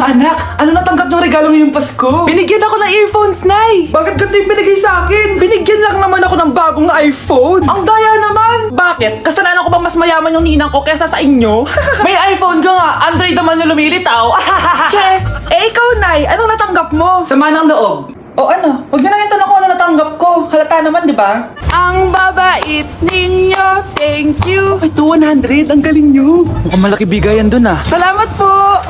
Mga anak, ano natanggap ng regalo ngayong Pasko? Binigyan ako ng earphones, Nay! Bakit ganito yung binigay sa akin? Binigyan lang naman ako ng bagong iPhone! Ang daya naman! Bakit? Kasalanan ko bang mas mayaman yung ninang ko kesa sa inyo? May iPhone ka nga, Android naman yung lumilitaw! Che! Ikaw, Nay, anong natanggap mo? Sama ng loob. O ano? Huwag niyo na itanong kung ano natanggap ko. Halata naman, di ba? Ang babait ninyo, thank you. Ay, 200, ang galing nyo. Mukhang malaki bigayan dun ah. Salamat po.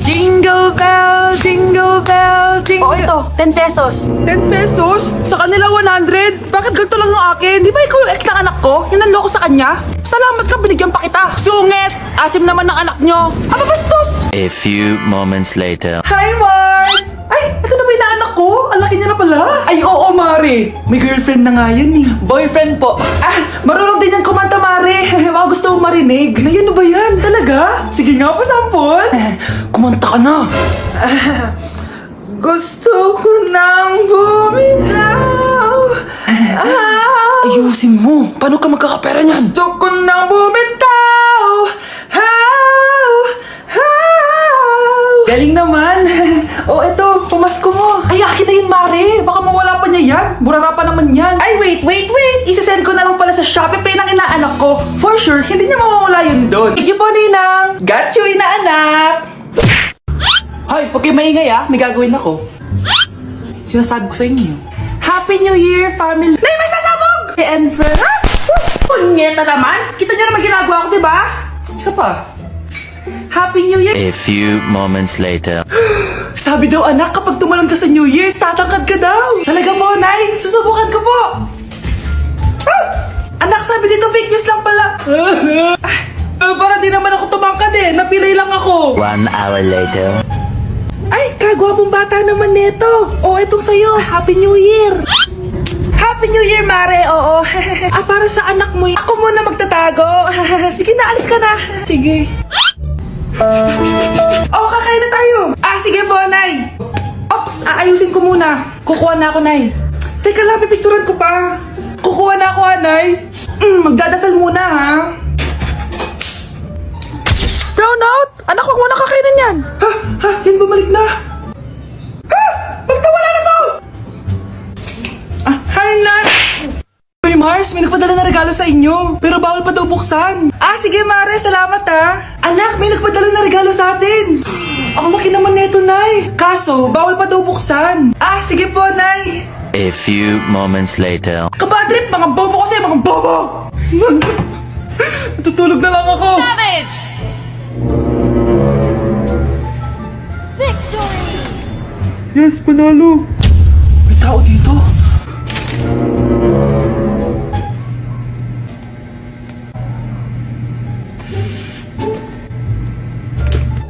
Jingle bell, jingle bell, jingle... ito, 10 pesos. 10 pesos? Sa kanila 100? Bakit ganito lang yung akin? Di ba ikaw yung ex ng anak ko? Yung nanloko sa kanya? Salamat ka, binigyan pa kita. Sungit! Asim naman ng anak nyo. Aba, bastos! A few moments later. Hi, Mars! Ay, ito na ba yung naanak ko? Ang laki niya na pala. Ay, oo, Mare. May girlfriend na nga yan eh. Boyfriend po. Marunong din yan kumanta, Mare. Baka gusto mong marinig. Nay, ano ba yan? Talaga? Sige nga, pasampol. Kumanta ka na. Gusto ko nang bumitaw. Ayusin mo. Paano ka magkakapera niyan? Gusto ko nang bumitaw. Galing naman. Eto, pumasko mo. Ay, akin na yun, Mare. Baka mawala pa niya yan. Burara pa naman yan. Ay, wait. Isasend ko na lang pala sa Shopee Pay ng inaanak ko. For sure, hindi niya mawawala yun doon. Thank you po, Ninang. Got you, inaanak. Hoy, huwag kayo maingay ah. May gagawin ako. Sinasabi ko sa inyo. Happy New Year, family. Nay, may sasabog! And friend. Punyeta naman. Kita niyo naman ginagawa ko, diba? Isa pa. Happy New Year! A few moments later. Sabi daw anak, kapag tumalon ka sa New Year, tatangkad ka daw. Talaga po, Nay. Susubukan ko po. Anak, sabi dito fake news lang pala. Para di naman ako tumangkad eh. Napilay lang ako. 1 hour later. Ay, kagwapong bata naman neto. Itong sa'yo. Happy New Year. Happy New Year, Mare. Oo. Para sa anak mo. Ako muna magtatago. Sige na, alis ka na. Sige. Kakain na tayo. Sige po, Nay. Ops, aayusin ko muna. Kukuha na ako, Nay. Teka lang, pipicturan ko pa. Kukuha na ako, Nay. Magdadasal muna, ha? Brownout! Anak, huwag mo na kakainin yan. Yan bumalik na. Pagtawala na to! Hi, Nay. Uy, Mars, may nagpadala na regalo sa inyo. Pero bawal pa daw buksan. Sige, Mare. Salamat, ha. Anak, may nagpadala na regalo sa atin. Ang laki naman neto, Nay. Kaso, bawal pa daw buksan. Sige po, Nay. A few moments later. Kabadrip, mga bobo kasi, mga bobo. Tutulog na lang ako. Savage! Victory! Yes, panalo. May tao dito.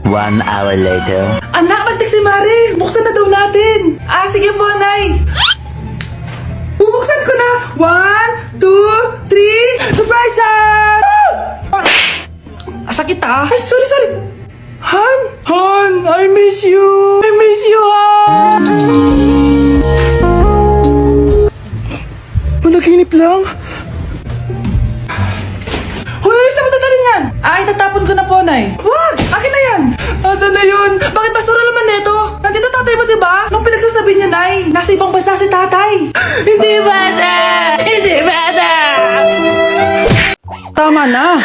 One hour later. Anak, magtik si Mare. Buksan na daw natin. Sige po, Nay. Bubuksan ko na. 1, 2, 3. Surprise! Sakit ah. Ay, sorry. Han, I miss you. Han. Panaginip lang. Hoy, saan mo dadalhin yan? Itatapon ko na po, Nay. Wag! Akin na yan! Asan na yun? Bakit basura naman neto? Nandito tatay mo, diba? Nung pinagsasabi niya, Nay, nasa ibang bansa si tatay. Hindi bata! Tama na.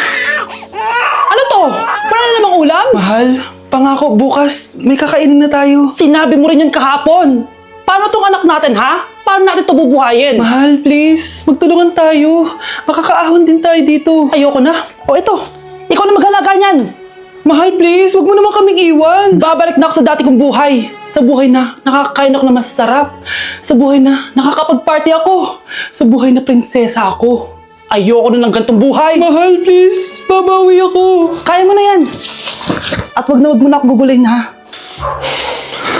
Ano to? Wala na namang ulam? Mahal, pangako bukas may kakainin na tayo. Sinabi mo rin yan kahapon. Paano tong anak natin, ha? Paano natin ito bubuhayin? Mahal, please. Magtulungan tayo. Makakaahon din tayo dito. Ayoko na. Ito. Ikaw na maghalaga niyan. Mahal, please. Huwag mo naman kaming iwan. Babalik na ako sa dati kong buhay. Sa buhay na nakakain ako na masarap. Sa buhay na nakakapag-party ako. Sa buhay na prinsesa ako. Ayoko na ng gantong buhay. Mahal, please. Babawi ako. Kaya mo na yan. At wag mo na ako gugulayin, ha?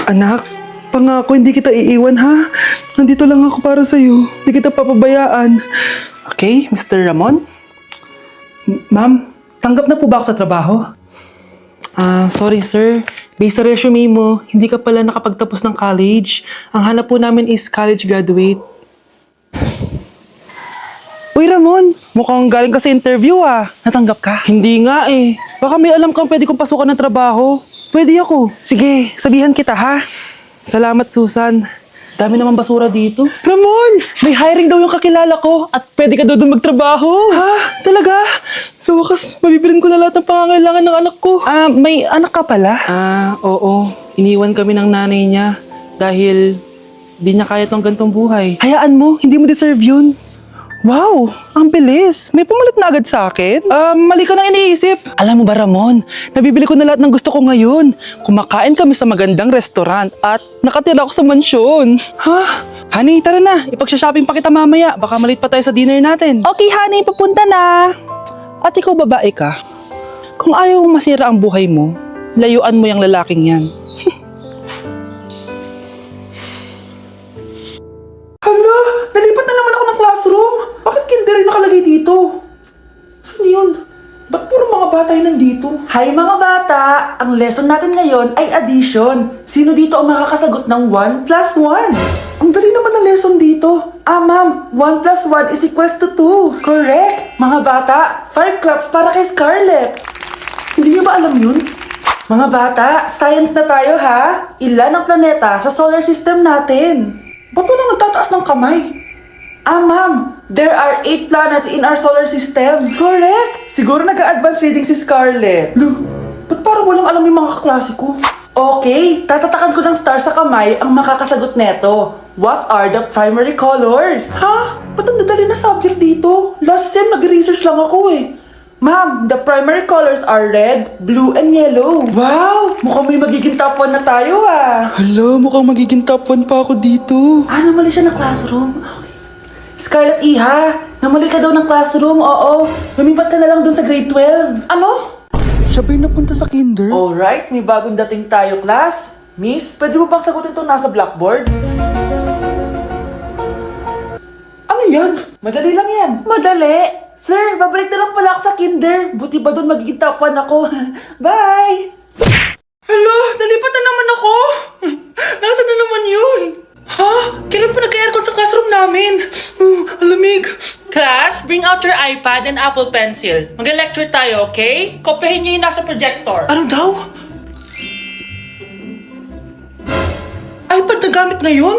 Anak, pangako hindi kita iiwan, ha? Nandito lang ako para sa'yo. Hindi kita papabayaan. Okay, Mr. Ramon? Ma'am, tanggap na po ba ako sa trabaho? Sorry sir. Based sa resume mo, hindi ka pala nakapagtapos ng college. Ang hanap po namin is college graduate. Uy Ramon, mukhang galing ka sa interview ah. Natanggap ka? Hindi nga eh. Baka may alam kang pwede kong pasukan ng trabaho. Pwede ako. Sige, sabihan kita ha. Salamat, Susan. Dami naman basura dito. Ramon! May hiring daw yung kakilala ko at pwede ka daw doon magtrabaho. Ha? Talaga? Sa wakas, mabibilin ko na lahat ng pangangailangan ng anak ko. May anak ka pala? Oo. Iniwan kami ng nanay niya dahil di niya kaya tong gantong buhay. Hayaan mo, hindi mo deserve yun. Wow, ang bilis. May pumalit na agad sa akin. Mali ka nang iniisip. Alam mo ba, Ramon, nabibili ko na lahat ng gusto ko ngayon. Kumakain kami sa magandang restaurant at nakatira ako sa mansyon. Ha? Honey, tara na. Ipag-shopping pa kita mamaya. Baka malit pa tayo sa dinner natin. Okay, honey, papunta na. At ikaw, babae ka. Kung ayaw mong masira ang buhay mo, layuan mo yung lalaking yan. Hala, nalipat na naman ako ng classroom. Bakit kinder yung nakalagay dito? Saan yun? Ba't puro mga bata yung nandito? Hi mga bata! Ang lesson natin ngayon ay addition. Sino dito ang makakasagot ng 1 plus 1? Ang dali naman na lesson dito. Ma'am, 1 plus 1 is equals to 2. Correct! Mga bata, 5 claps para kay Scarlett. Hindi niyo ba alam yun? Mga bata, science na tayo ha. Ilan ang planeta sa solar system natin? Ba't walang nagtataas ng kamay? Ma'am, there are 8 planets in our solar system. Correct! Siguro nag-a-advance reading si Scarlett. Lu, ba't parang walang alam yung mga kaklase ko? Okay, tatatakan ko ng star sa kamay ang makakasagot neto. What are the primary colors? Ha? Ba't ang dadali na subject dito? Last sem, nag-research lang ako eh. Ma'am, the primary colors are red, blue, and yellow. Wow! Mukhang may magiging top 1 na tayo ah. Hala, mukhang magiging top 1 pa ako dito. Namali siya ng classroom. Okay. Scarlett Iha, namali ka daw ng classroom, oo. Lumipat ka na lang dun sa grade 12. Ano? Siya ba'y napunta sa kinder? Alright, may bagong dating tayo, class. Miss, pwede mo bang sagutin itong nasa blackboard? Ano yan? Madali lang yan. Madali? Sir, babalik na lang pala ako sa kinder. Buti ba doon magiging top 1 ako? Bye! Hello, nalipat na naman ako. Nasaan na naman yun? Ha? Kailan pa nag-aircon sa classroom namin? Alamig. Class, bring out your iPad and Apple Pencil. Mag-lecture tayo, okay? Kopyahin niyo yung nasa projector. Ano daw? iPad na gamit ngayon?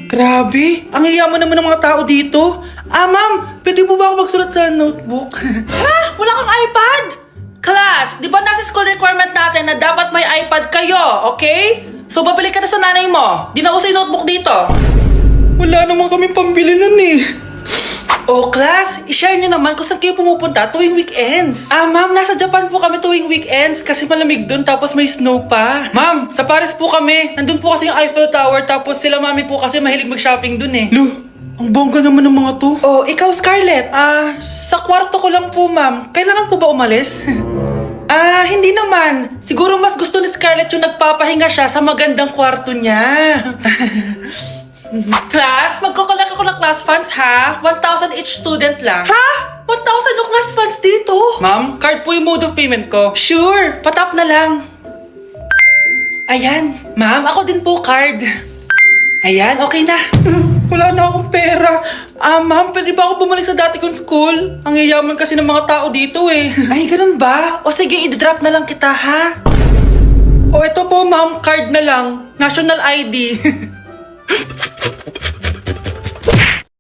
Grabe, ang yayaman naman ng mga tao dito. Ma'am, pwede mo ba ako magsulat sa notebook? Ha? Wala kang iPad? Class, di ba nasa school requirement natin na dapat may iPad kayo, okay? So, babalik ka na sa nanay mo. Di na uso yung notebook dito. Wala naman kami pambili nun eh. Oh, class, i-share nyo naman kung saan kayo pumupunta tuwing weekends. Ma'am, nasa Japan po kami tuwing weekends kasi malamig dun tapos may snow pa. Ma'am, sa Paris po kami. Nandun po kasi yung Eiffel Tower tapos sila mami po kasi mahilig mag-shopping dun eh. Lu, ang bongga naman ng mga to. Oh, ikaw Scarlett. Sa kwarto ko lang po, ma'am. Kailangan po ba umalis? Hindi naman. Siguro mas gusto ni Scarlett yung nagpapahinga siya sa magandang kwarto niya. Class, magkukulak ako ng class funds ha. 1,000 each student lang. Ha? 1,000 yung class funds dito? Ma'am, card po yung mode of payment ko. Sure, patap na lang. Ayan, ma'am, ako din po card. Ayan, okay na. Wala na akong pera. Ma'am, pwede ba ako bumalik sa dati kong school? Ang yayaman kasi ng mga tao dito eh. Ay, ganun ba? O sige, i-drop na lang kita ha. O ito po ma'am, card na lang. National ID.